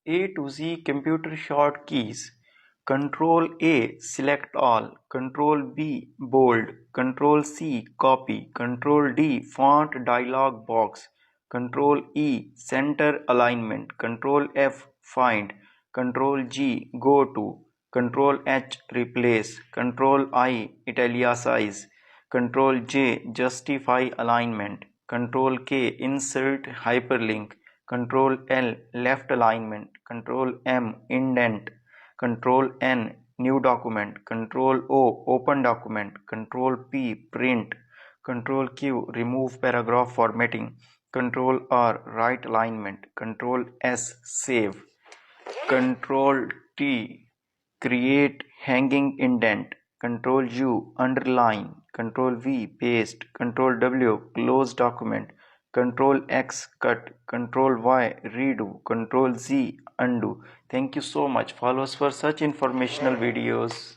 A to Z computer shortkeys. Control A select all, Control B bold, Control C copy, Control D font dialog box, Control E center alignment, Control F find, Control G go to, Control H replace, Control I italicize, Control J justify alignment, Control K insert hyperlink, Control L left alignment, Control M indent, Control N new document, Control O open document, Control P print, Control Q remove paragraph formatting, Control R right alignment, Control S save, Control T create hanging indent, Control U underline, Control V paste, Control W close document, Control X cut, Control Y redo, Control Z undo. Thank you so much. Follow us for such informational videos.